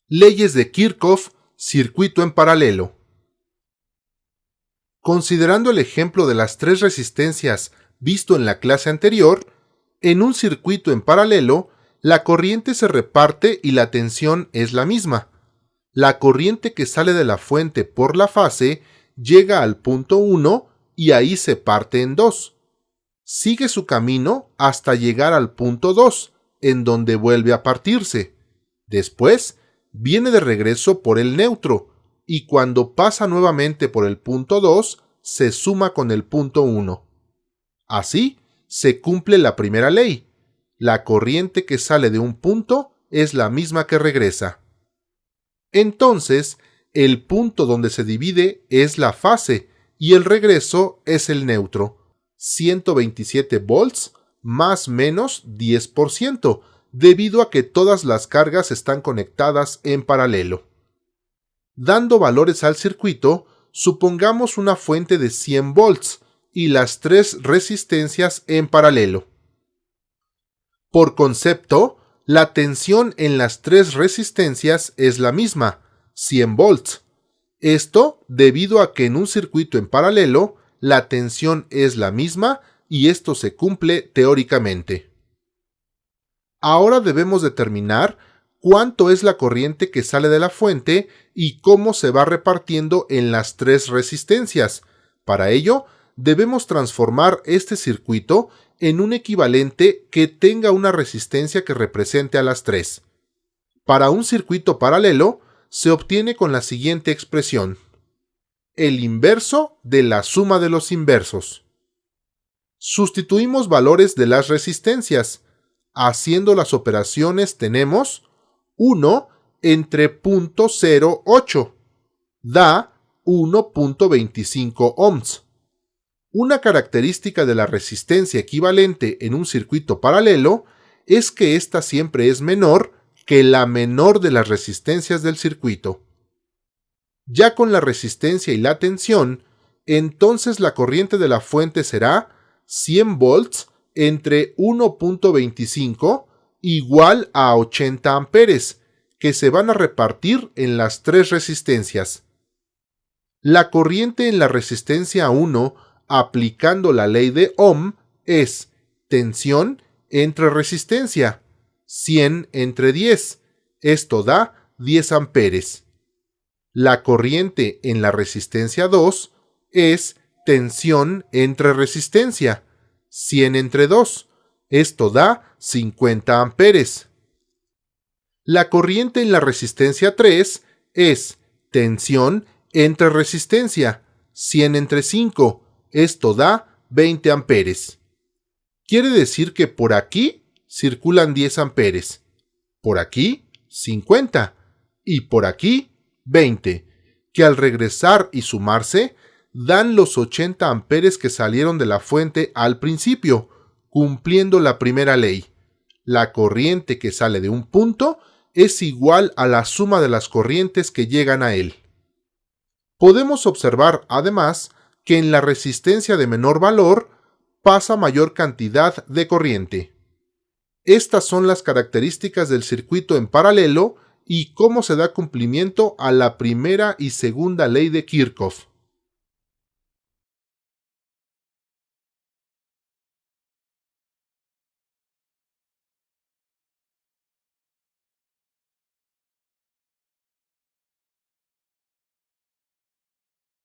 Leyes de Kirchhoff, circuito en paralelo. Considerando el ejemplo de las tres resistencias visto en la clase anterior, en un circuito en paralelo, la corriente se reparte y la tensión es la misma. La corriente que sale de la fuente por la fase llega al punto 1 y ahí se parte en dos. Sigue su camino hasta llegar al punto 2, en donde vuelve a partirse. Después, viene de regreso por el neutro, y cuando pasa nuevamente por el punto 2, se suma con el punto 1. Así, se cumple la primera ley. La corriente que sale de un punto es la misma que regresa. Entonces, el punto donde se divide es la fase y el regreso es el neutro. 127 volts más menos 10%, debido a que todas las cargas están conectadas en paralelo. Dando valores al circuito, supongamos una fuente de 100 volts y las tres resistencias en paralelo. Por concepto, la tensión en las tres resistencias es la misma, 100 volts. Esto debido a que en un circuito en paralelo, la tensión es la misma y esto se cumple teóricamente. Ahora debemos determinar cuánto es la corriente que sale de la fuente y cómo se va repartiendo en las tres resistencias. Para ello, debemos transformar este circuito en un equivalente que tenga una resistencia que represente a las tres. Para un circuito paralelo, se obtiene con la siguiente expresión: el inverso de la suma de los inversos. Sustituimos valores de las resistencias. Haciendo las operaciones tenemos 1 entre 0.08, da 1.25 ohms. Una característica de la resistencia equivalente en un circuito paralelo es que ésta siempre es menor que la menor de las resistencias del circuito. Ya con la resistencia y la tensión, entonces la corriente de la fuente será 100 volts entre 1.25 igual a 80 amperes, que se van a repartir en las tres resistencias. La corriente en la resistencia 1, aplicando la ley de Ohm, es tensión entre resistencia, 100 entre 10, esto da 10 amperes. La corriente en la resistencia 2 es tensión entre resistencia, 100 entre 2, esto da 50 amperes. La corriente en la resistencia 3 es tensión entre resistencia, 100 entre 5, esto da 20 amperes. Quiere decir que por aquí circulan 10 amperes, por aquí 50 y por aquí 20, que al regresar y sumarse dan los 80 amperes que salieron de la fuente al principio, cumpliendo la primera ley. La corriente que sale de un punto es igual a la suma de las corrientes que llegan a él. Podemos observar, además, que en la resistencia de menor valor pasa mayor cantidad de corriente. Estas son las características del circuito en paralelo y cómo se da cumplimiento a la primera y segunda ley de Kirchhoff.